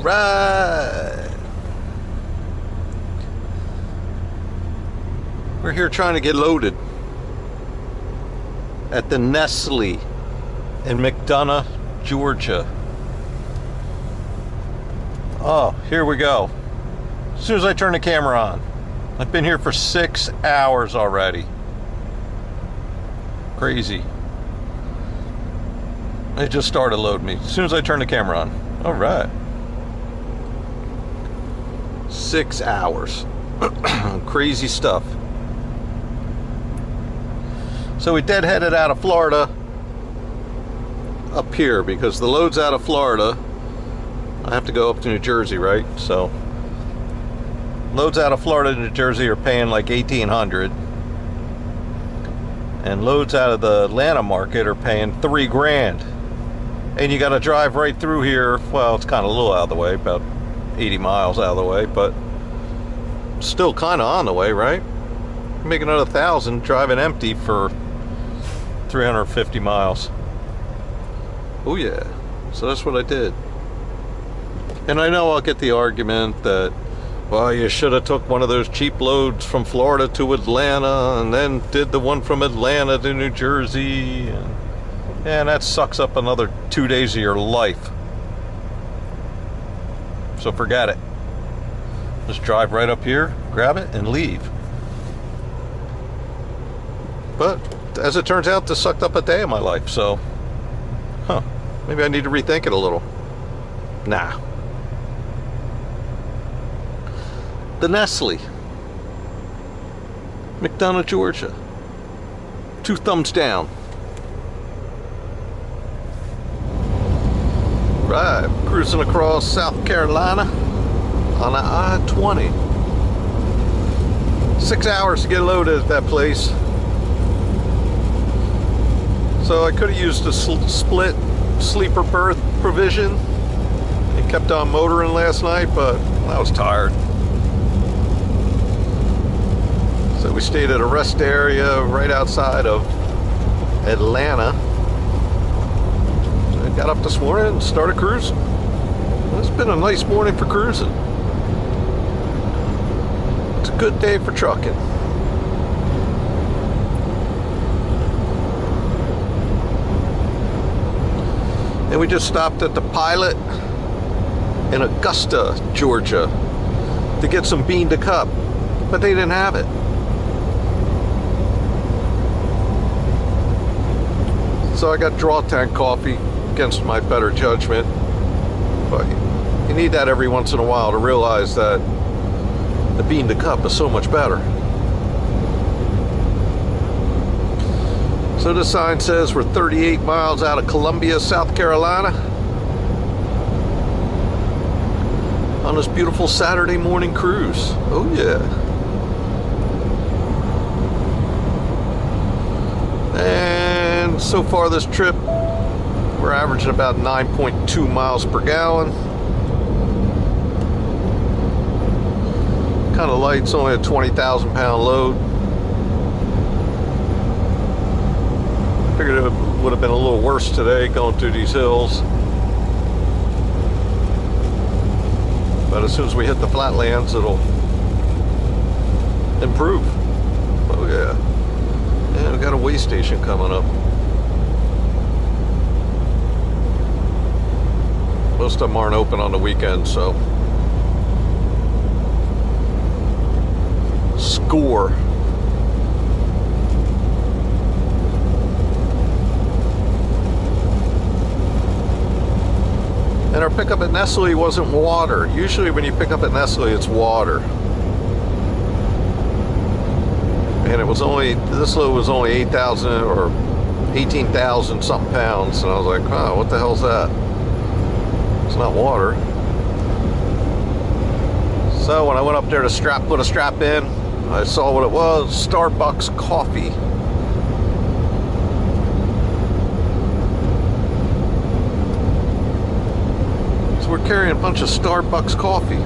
right. We're here trying to get loaded at the Nestle in McDonough, Georgia. Oh, here we go. As soon as I turn the camera on. I've been here for 6 hours already. Crazy. It just started loading me as soon as I turn the camera on. All right. 6 hours. Crazy stuff. So we deadheaded out of Florida up here because the load's out of Florida. I have to go up to New Jersey, right? So loads out of Florida to New Jersey are paying like $1,800, and loads out of the Atlanta market are paying $3 grand. And you got to drive right through here. Well, it's kind of a little out of the way, about 80 miles out of the way, but still kind of on the way, right? Make another 1,000 driving empty for 350 miles. Oh yeah. So that's what I did. And I know I'll get the argument that, well, you should have took one of those cheap loads from Florida to Atlanta and then did the one from Atlanta to New Jersey. And that sucks up another 2 days of your life. So forget it. Just drive right up here, grab it, and leave. But as it turns out, this sucked up a day of my life, so maybe I need to rethink it a little. Nah. The Nestle, McDonough, Georgia. 2 thumbs down. Right, cruising across South Carolina on the I-20. 6 hours to get loaded at that place. So I could have used a split sleeper berth provision. It kept on motoring last night, but I was tired. So we stayed at a rest area right outside of Atlanta. So I got up this morning and started cruising. It's been a nice morning for cruising. It's a good day for trucking. And we just stopped at the Pilot in Augusta, Georgia to get some bean to cup, but they didn't have it. So I got draw tank coffee against my better judgment. But you need that every once in a while to realize that the bean to cup is so much better. So the sign says we're 38 miles out of Columbia, South Carolina on this beautiful Saturday morning cruise. Oh yeah. And so far this trip, we're averaging about 9.2 miles per gallon. Kind of light, it's only a 20,000 pound load. Figured it would have been a little worse today going through these hills. But as soon as we hit the flatlands, it'll improve. Oh yeah. And we got a way station coming up. Most of them aren't open on the weekend, so. Score. And our pickup at Nestle wasn't water. Usually when you pick up at Nestle, it's water. And it was only, this load was only 8,000 or 18,000 something pounds. And I was like, oh, what the hell's that? It's not water. So when I went up there to put a strap in, I saw what it was, Starbucks coffee. So we're carrying a bunch of Starbucks coffee.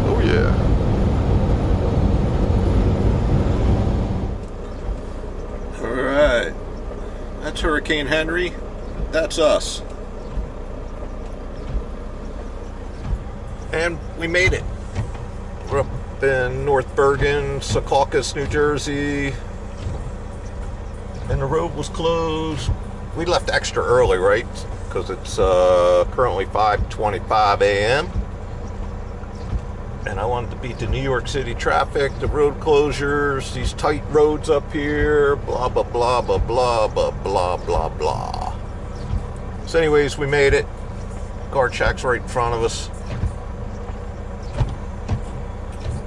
Oh yeah. All right. That's Hurricane Henry. That's us. And we made it. We're up in North Bergen, Secaucus, New Jersey. And the road was closed. We left extra early, right? Because it's currently 5:25 a.m. And I wanted to beat the New York City traffic, the road closures, these tight roads up here, blah, blah, blah, blah, blah, blah, blah, blah, blah. So anyways, we made it. Guard shack's right in front of us.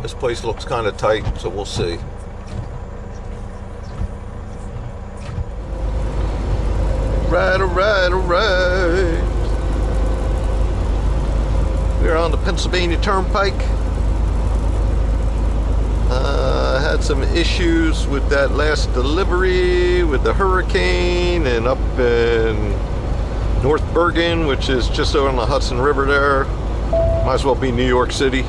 This place looks kind of tight, so we'll see. Right, alright, alright. We're on the Pennsylvania Turnpike. Had some issues with that last delivery with the hurricane, and up in North Bergen, which is just over on the Hudson River there. Might as well be New York City.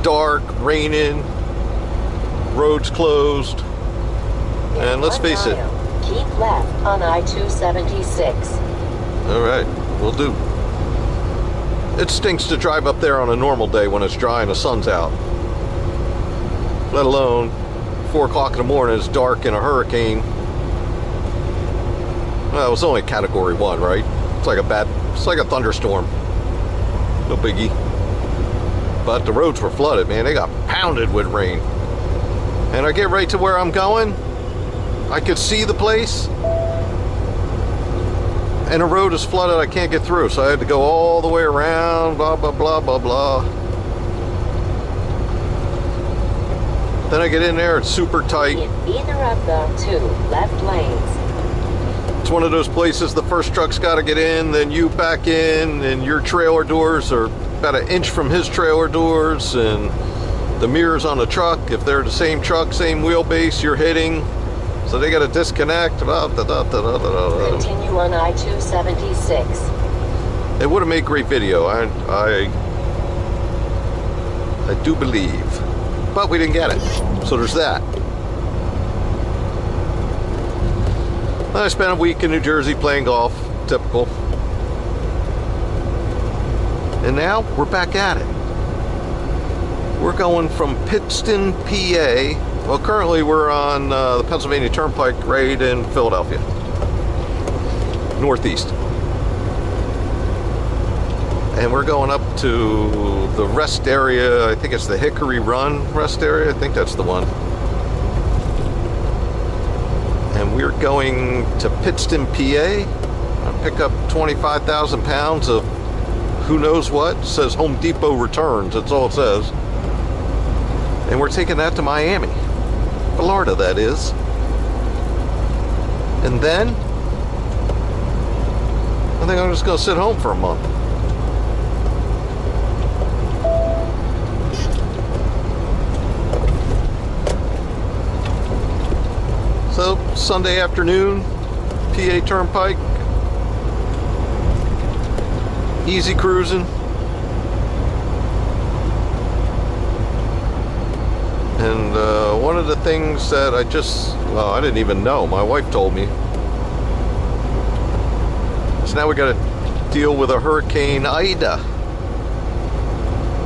Dark, raining, roads closed, and let's face it. Keep left on I-276. Alright, will do. It stinks to drive up there on a normal day when it's dry and the sun's out. Let alone 4 o'clock in the morning, it's dark in a hurricane. Well, it was only category 1, right? It's like a thunderstorm. No biggie. But the roads were flooded, man. They got pounded with rain. And I get right to where I'm going. I could see the place. And the road is flooded, I can't get through, so I had to go all the way around, blah, blah, blah, blah, blah. Then I get in there, it's super tight. In either of the 2 left lanes. It's one of those places the first truck's got to get in, then you back in, and your trailer doors are about an inch from his trailer doors, and the mirrors on the truck, if they're the same truck, same wheelbase, you're hitting. So they got to disconnect. Continue on I-276. It would have made great video. I do believe, but we didn't get it. So there's that. I spent a week in New Jersey playing golf, typical. And now we're back at it. We're going from Pittston, PA. Well, currently we're on the Pennsylvania Turnpike right in Philadelphia, northeast. And we're going up to the rest area. I think it's the Hickory Run rest area. I think that's the one. And we're going to Pittston, PA. I'll pick up 25,000 pounds of who knows what. It says Home Depot returns. That's all it says. And we're taking that to Miami. Florida, that is. And then I think I'm just going to sit home for a month. So Sunday afternoon, PA Turnpike, easy cruising. And one of the things that I didn't even know, my wife told me. So now we got to deal with a Hurricane Ida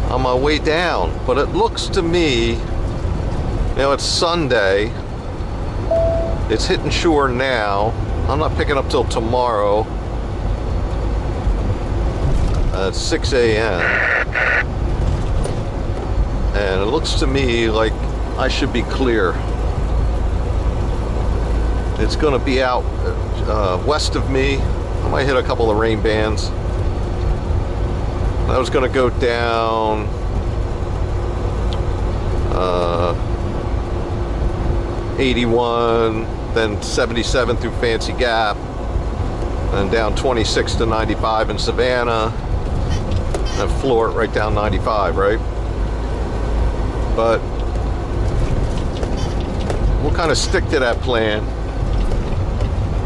on my way down. But it looks to me, it's Sunday. It's hitting shore now. I'm not picking up till tomorrow at 6 a.m. And it looks to me like I should be clear. It's going to be out west of me. I might hit a couple of rain bands. I was going to go down uh, 81, then 77 through Fancy Gap, and down 26 to 95 in Savannah, and floor it right down 95, right? But we'll kind of stick to that plan.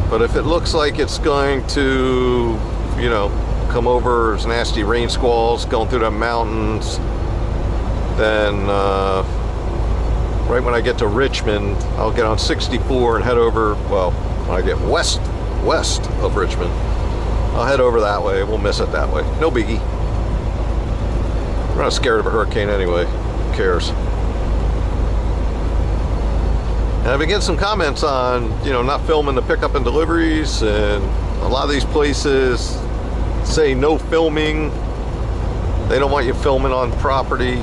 But if it looks like it's going to, come over as nasty rain squalls going through the mountains, then right when I get to Richmond, I'll get on 64 and head over, well, when I get west of Richmond, I'll head over that way. We'll miss it that way. No biggie. We're not scared of a hurricane anyway. Who cares? And I've been getting some comments on, you know, not filming the pickup and deliveries, and a lot of these places say no filming. They don't want you filming on property.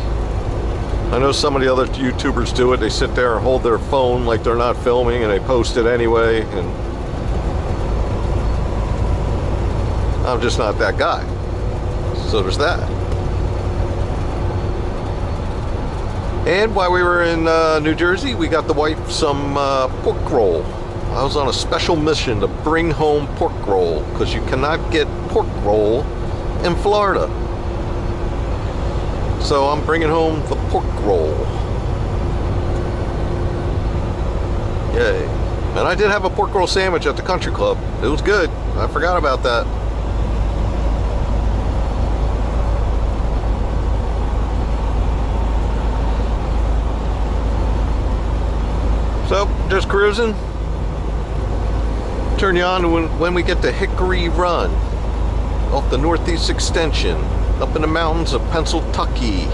I know some of the other YouTubers do it. They sit there and hold their phone like they're not filming, and they post it anyway, and I'm just not that guy. So there's that. And while we were in New Jersey, we got the wife some pork roll. I was on a special mission to bring home pork roll, because you cannot get pork roll in Florida. So I'm bringing home the pork roll. Yay. And I did have a pork roll sandwich at the country club. It was good. I forgot about that. So, just cruising. Turn you on when we get to Hickory Run off the Northeast Extension up in the mountains of Pennsylvania.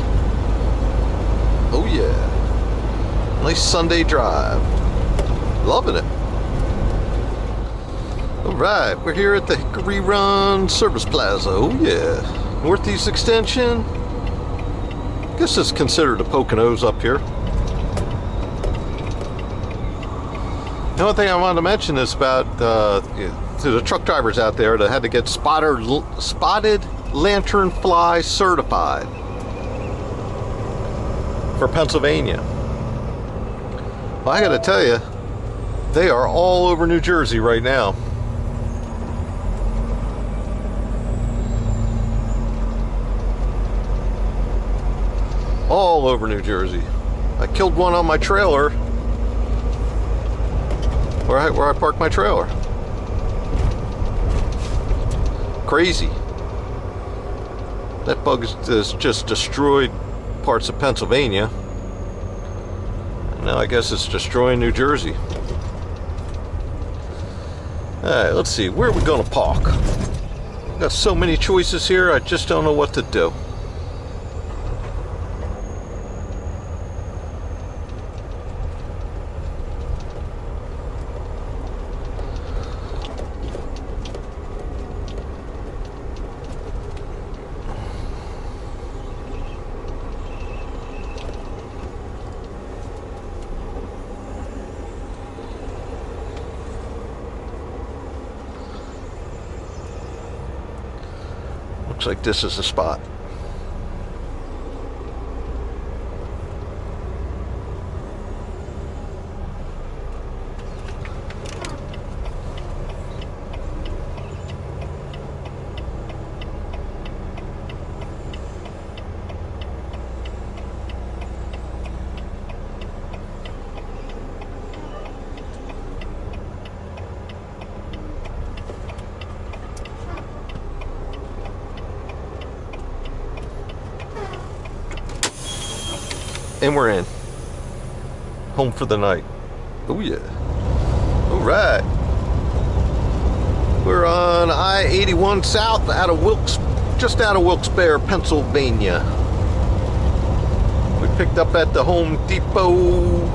Oh yeah. Nice Sunday drive. Loving it. Alright, we're here at the Hickory Run Service Plaza. Oh yeah. Northeast Extension. Guess it's considered the Poconos up here. The only thing I wanted to mention is about to the truck drivers out there that had to get spotted lanternfly certified for Pennsylvania. Well, I gotta tell you, they are all over New Jersey right now. All over New Jersey. I killed one on my trailer where I parked my trailer. Crazy. That bug has just destroyed parts of Pennsylvania. And now I guess it's destroying New Jersey. Alright, let's see. Where are we going to park? Got so many choices here, I just don't know what to do. Looks like this is the spot. And we're in. Home for the night. Oh yeah. Alright. We're on I-81 South out of just out of Wilkes-Barre, Pennsylvania. We picked up at the Home Depot.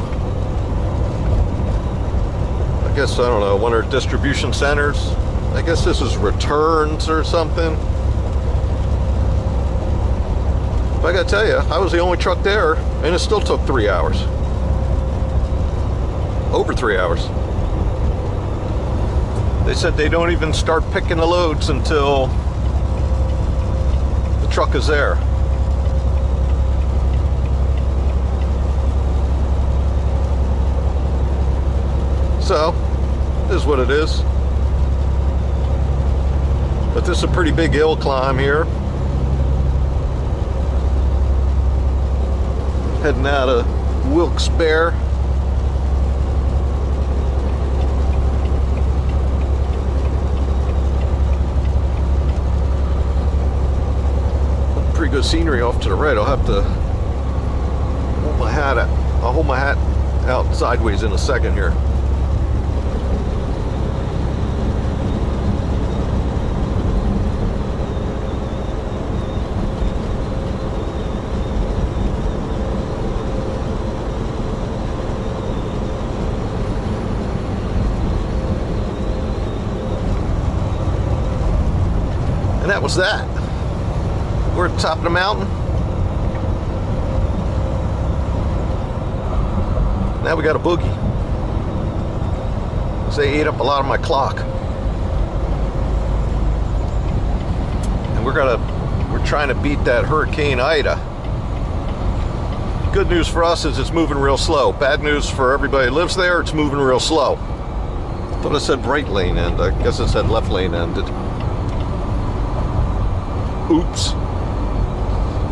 I guess, I don't know, one of our distribution centers. I guess this is returns or something. But I gotta tell you, I was the only truck there, and it still took 3 hours. Over 3 hours. They said they don't even start picking the loads until the truck is there. So, this is what it is. But this is a pretty big hill climb here. Heading out of Wilkes-Barre. Pretty good scenery off to the right. I'll have to hold my hat out. I'll hold my hat out sideways in a second here. was that? We're at the top of the mountain. Now we got a boogie. They ate up a lot of my clock. And we're trying to beat that Hurricane Ida. Good news for us is it's moving real slow. Bad news for everybody who lives there, it's moving real slow. I thought it said right lane end. I guess it said left lane ended. Oops.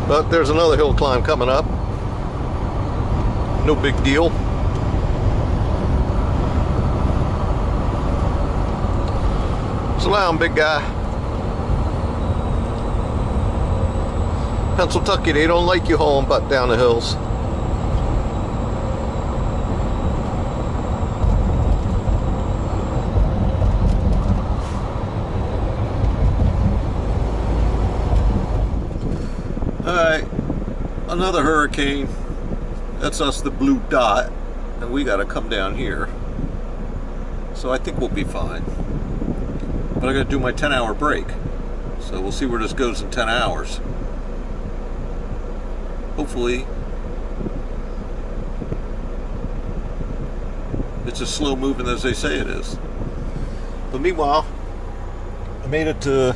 But there's another hill climb coming up. No big deal. Slow down, big guy. Pennsylvania, they don't like you hauling butt down the hills. Alright, another hurricane. That's us, the blue dot, and we gotta come down here. So I think we'll be fine. But I gotta do my 10-hour break. So we'll see where this goes in 10 hours. Hopefully it's as slow moving as they say it is. But meanwhile, I made it to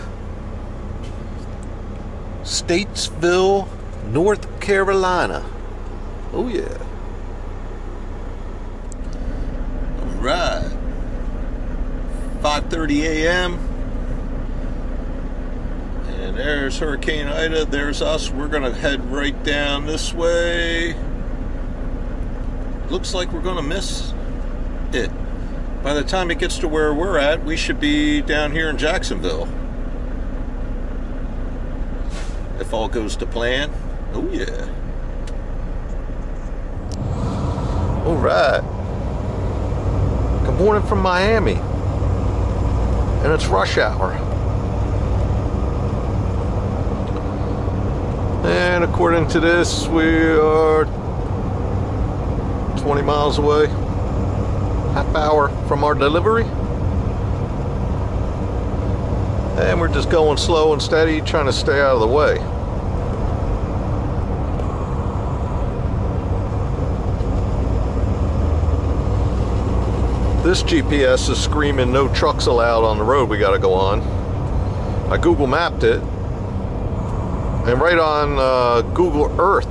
Statesville, North Carolina. Oh yeah. Alright. 5:30 a.m. And there's Hurricane Ida. There's us. We're gonna head right down this way. Looks like we're gonna miss it. By the time it gets to where we're at, we should be down here in Jacksonville. If all goes to plan. Oh yeah. Alright. Good morning from Miami. And it's rush hour. And according to this, we are 20 miles away. Half hour from our delivery. And we're just going slow and steady, trying to stay out of the way. This GPS is screaming no trucks allowed on the road we gotta go on. I Google mapped it, and right on Google Earth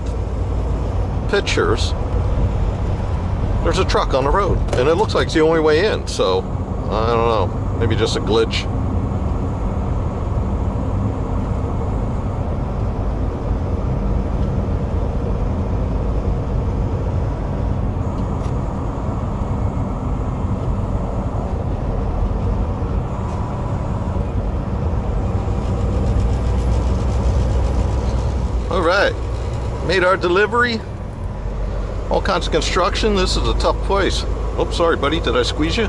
pictures, there's a truck on the road, and it looks like it's the only way in, so I don't know, maybe just a glitch. Alright, made our delivery. All kinds of construction. This is a tough place. Oh, sorry buddy, did I squeeze you?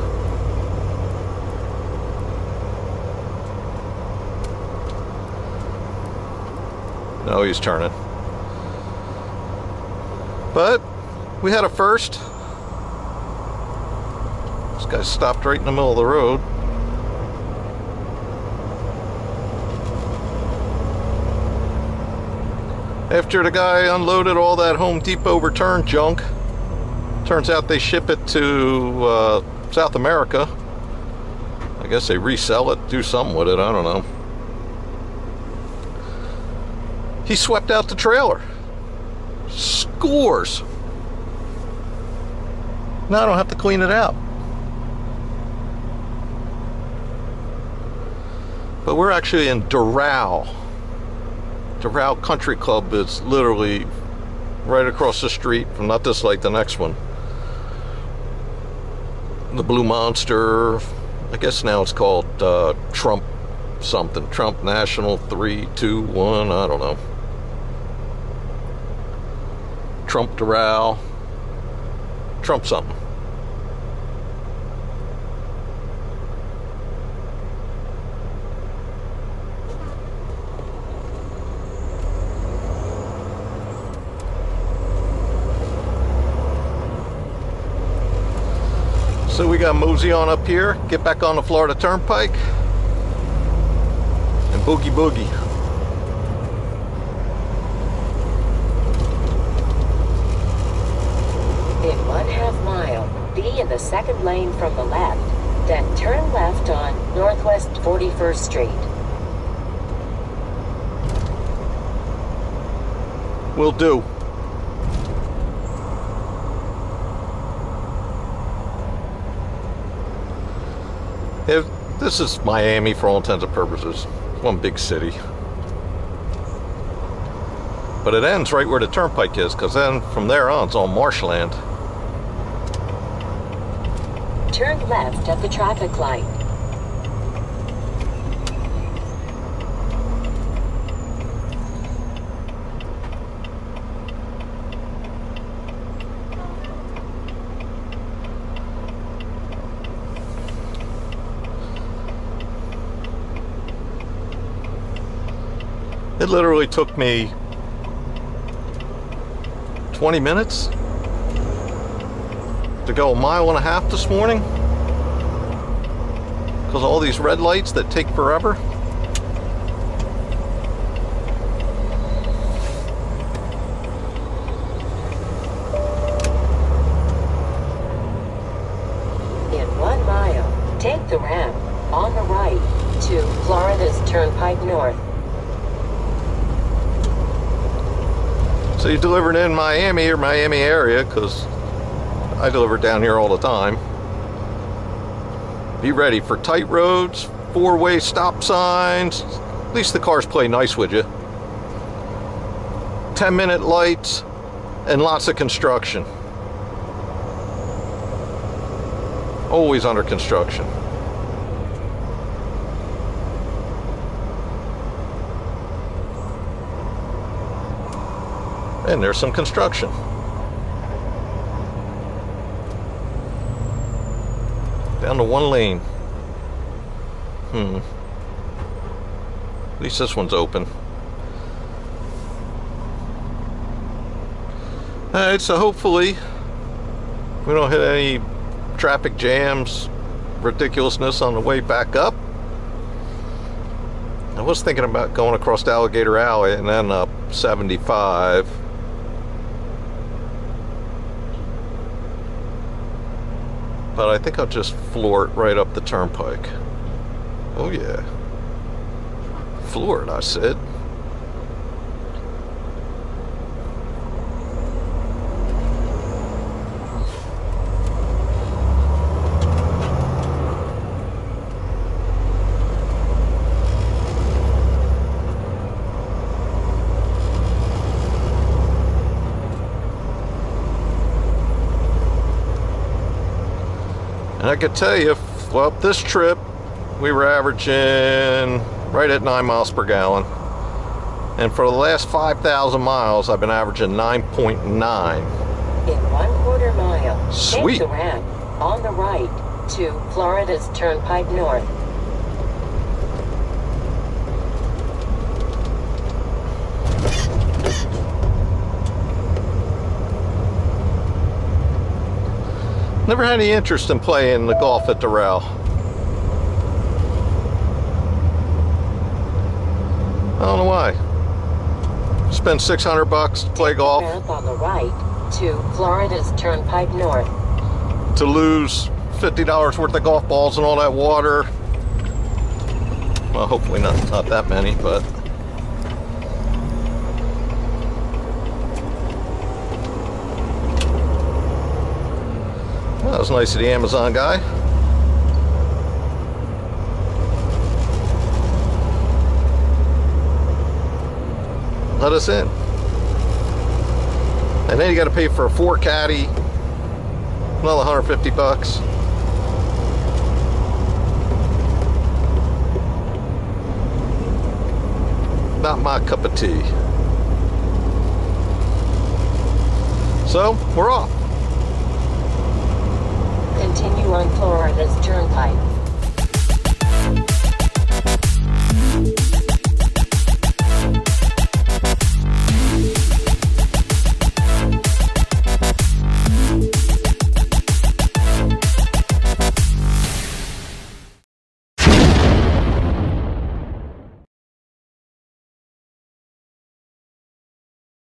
No, he's turning. But we had a first. This guy stopped right in the middle of the road. After the guy unloaded all that Home Depot return junk, turns out they ship it to South America. I guess they resell it, do something with it, I don't know. He swept out the trailer. Scores. Now I don't have to clean it out. But we're actually in Doral. Doral Country Club is literally right across the street from, not this light, the next one. The Blue Monster, I guess now it's called Trump something. Trump National 321, I don't know. Trump Doral, Trump something. So we got mosey on up here, get back on the Florida Turnpike, and and boogie boogie. In 1/2 mile, be in the second lane from the left, then turn left on Northwest 41st Street. Will do. If this is Miami for all intents and purposes, one big city. But it ends right where the turnpike is, because then from there on it's all marshland. Turn left at the traffic light. It literally took me 20 minutes to go 1.5 miles this morning because all these red lights that take forever. In 1 mile, take the ramp on the right to Florida's Turnpike North. So you delivered in Miami or Miami area, because I deliver down here all the time. Be ready for tight roads, 4-way stop signs. At least the cars play nice with you. 10-minute lights and lots of construction. Always under construction. And there's some construction. Down to 1 lane. At least this one's open. Alright, so hopefully we don't hit any traffic jams, ridiculousness on the way back up. I was thinking about going across Alligator Alley and then up 75. But I think I'll just floor it right up the turnpike. Oh yeah. Floor it, I said. And I could tell you, well, this trip we were averaging right at 9 miles per gallon. And for the last 5,000 miles, I've been averaging 9.9. In 1/4 mile, Sweet. take the ramp on the right to Florida's Turnpike North. Never had any interest in playing the golf at Doral. I don't know why. Spend $600 to play golf. Ramp on the right to Florida's Turnpike North. To lose $50 worth of golf balls and all that water. Well, hopefully not that many, but that was nice of the Amazon guy. Let us in. And then you got to pay for a 4 caddy, another $150. Not my cup of tea. So, we're off. Continue on Florida's Turnpike.